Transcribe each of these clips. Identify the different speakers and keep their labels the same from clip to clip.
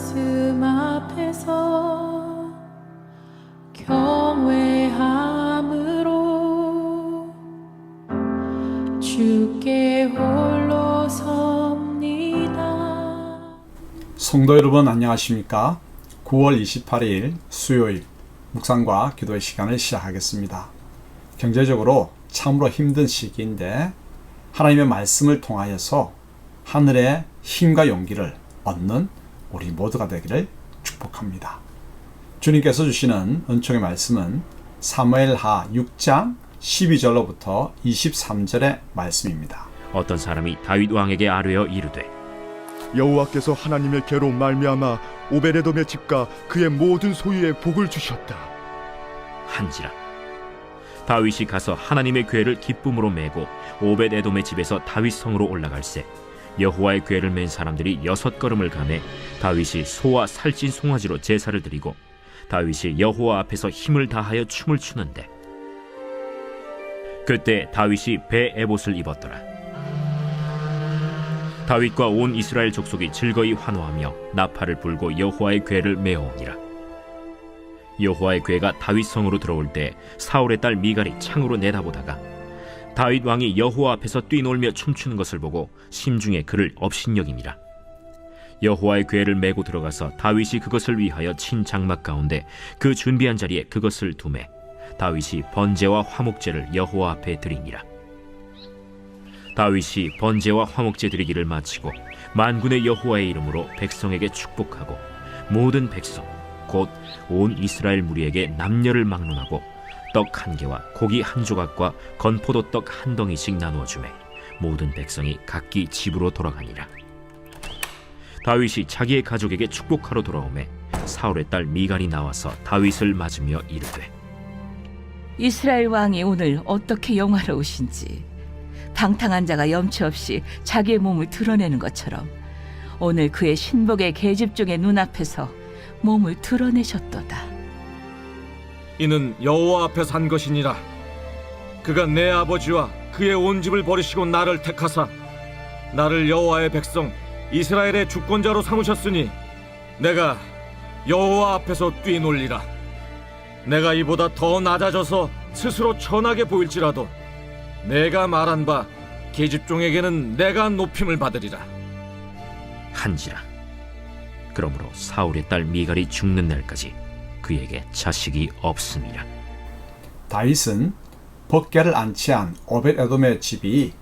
Speaker 1: 말씀 앞에서 경외함으로 주께 홀로 섭니다.
Speaker 2: 성도 여러분 안녕하십니까? 9월 28일 수요일 묵상과 기도의 시간을 시작하겠습니다. 경제적으로 참으로 힘든 시기인데 하나님의 말씀을 통하여서 하늘의 힘과 용기를 얻는 우리 모두가 되기를 축복합니다. 주님께서 주시는 은총의 말씀은 사무엘하 6장 12절로부터 23절의 말씀입니다.
Speaker 3: 어떤 사람이 다윗 왕에게 아뢰어 이르되
Speaker 4: 여호와께서 하나님의 계로 말미암아 오베데돔의 집과 그의 모든 소유에 복을 주셨다
Speaker 3: 한지라. 다윗이 가서 하나님의 궤를 기쁨으로 메고 오벳에돔의 집에서 다윗 성으로 올라갈새 여호와의 궤를 맨 사람들이 6걸음을 가매 다윗이 소와 살찐 송아지로 제사를 드리고 다윗이 여호와 앞에서 힘을 다하여 춤을 추는데 그때 다윗이 배 에봇을 입었더라. 다윗과 온 이스라엘 족속이 즐거이 환호하며 나팔을 불고 여호와의 궤를 메어오니라. 여호와의 궤가 다윗 성으로 들어올 때 사울의 딸 미갈이 창으로 내다보다가 다윗 왕이 여호와 앞에서 뛰놀며 춤추는 것을 보고 심중에 그를 업신여김이라. 여호와의 궤를 메고 들어가서 다윗이 그것을 위하여 친 장막 가운데 그 준비한 자리에 그것을 두매 다윗이 번제와 화목제를 여호와 앞에 드리니라. 다윗이 번제와 화목제 드리기를 마치고 만군의 여호와의 이름으로 백성에게 축복하고 모든 백성 곧 온 이스라엘 무리에게 남녀를 막론하고 떡 1개와 고기 1조각과 건포도 떡 1덩이씩 나누어 주매 모든 백성이 각기 집으로 돌아가니라. 다윗이 자기의 가족에게 축복하러 돌아오매 사울의 딸 미갈이 나와서 다윗을 맞으며 이르되
Speaker 5: 이스라엘 왕이 오늘 어떻게 영화로우신지 방탕한 자가 염치 없이 자기의 몸을 드러내는 것처럼 오늘 그의 신복의 계집종의 눈앞에서 몸을 드러내셨도다.
Speaker 6: 이는 여호와 앞에서 한 것이니라. 그가 내 아버지와 그의 온 집을 버리시고 나를 택하사 나를 여호와의 백성 이스라엘의 주권자로 삼으셨으니 내가 여호와 앞에서 뛰놀리라. 내가 이보다 더 낮아져서 스스로 천하게 보일지라도 내가 말한 바 계집종에게는 내가 높임을 받으리라.
Speaker 3: 한지라. 그러므로 사울의 딸 미갈이 죽는 날까지 그에게 자식이 없음이라.
Speaker 2: 다윗은 법궤를 안치한 오벳에돔의 집이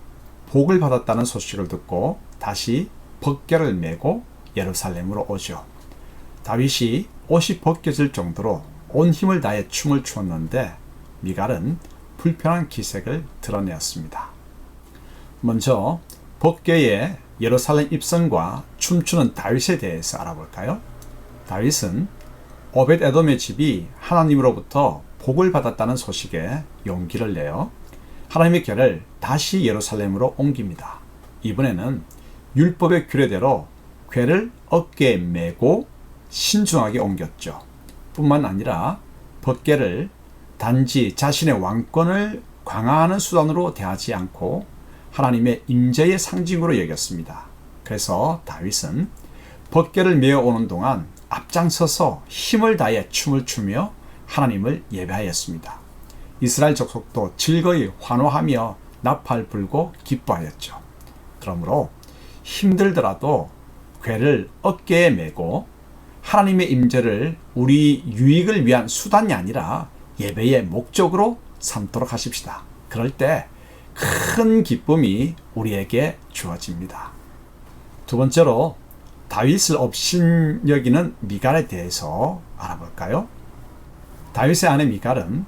Speaker 2: 복을 받았다는 소식을 듣고 다시 법궤를 메고 예루살렘으로 오죠. 다윗이 옷이 벗겨질 정도로 온 힘을 다해 춤을 추었는데 미갈은 불편한 기색을 드러내었습니다. 먼저 법궤의 예루살렘 입성과 춤추는 다윗에 대해서 알아볼까요? 다윗은 오벳에돔의 집이 하나님으로부터 복을 받았다는 소식에 용기를 내어 하나님의 궤를 다시 예루살렘으로 옮깁니다. 이번에는 율법의 규례대로 궤를 어깨에 메고 신중하게 옮겼죠. 뿐만 아니라 법궤를 단지 자신의 왕권을 강화하는 수단으로 대하지 않고 하나님의 임재의 상징으로 여겼습니다. 그래서 다윗은 법궤를 메어 오는 동안 앞장서서 힘을 다해 춤을 추며 하나님을 예배하였습니다. 이스라엘 족속도 즐거이 환호하며 나팔 불고 기뻐하였죠. 그러므로 힘들더라도 궤를 어깨에 메고 하나님의 임재를 우리 유익을 위한 수단이 아니라 예배의 목적으로 삼도록 하십시다. 그럴 때 큰 기쁨이 우리에게 주어집니다. 두 번째로 다윗을 업신여기는 미갈에 대해서 알아볼까요? 다윗의 아내 미갈은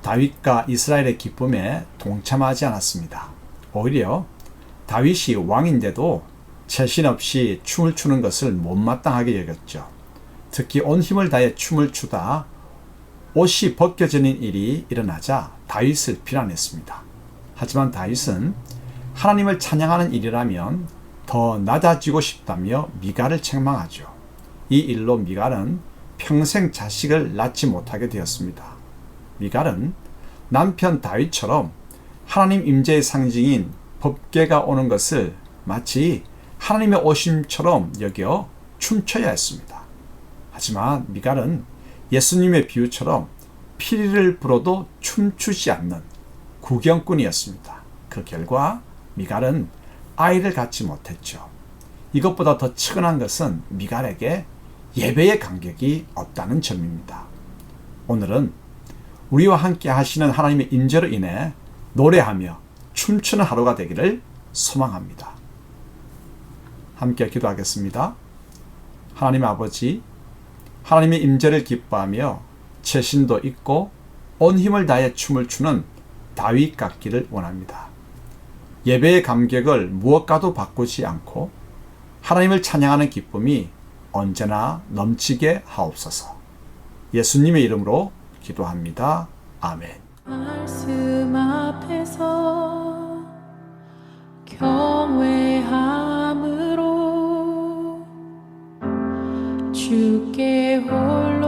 Speaker 2: 다윗과 이스라엘의 기쁨에 동참하지 않았습니다. 오히려 다윗이 왕인데도 채신 없이 춤을 추는 것을 못마땅하게 여겼죠. 특히 온 힘을 다해 춤을 추다 옷이 벗겨지는 일이 일어나자 다윗을 비난했습니다. 하지만 다윗은 하나님을 찬양하는 일이라면 더 낮아지고 싶다며 미갈을 책망하죠. 이 일로 미갈은 평생 자식을 낳지 못하게 되었습니다. 미갈은 남편 다윗처럼 하나님 임재의 상징인 법궤가 오는 것을 마치 하나님의 오심처럼 여겨 춤춰야 했습니다. 하지만 미갈은 예수님의 비유처럼 피리를 불어도 춤추지 않는 구경꾼이었습니다. 그 결과 미갈은 아이를 갖지 못했죠. 이것보다 더 측은한 것은 미갈에게 예배의 간격이 없다는 점입니다. 오늘은 우리와 함께 하시는 하나님의 임재로 인해 노래하며 춤추는 하루가 되기를 소망합니다. 함께 기도하겠습니다. 하나님 아버지, 하나님의 임재를 기뻐하며 채신도 있고 온 힘을 다해 춤을 추는 다윗 같기를 원합니다. 예배의 감격을 무엇과도 바꾸지 않고 하나님을 찬양하는 기쁨이 언제나 넘치게 하옵소서. 예수님의 이름으로 기도합니다. 아멘.
Speaker 1: 말씀 앞에서 경외함으로 주께 홀로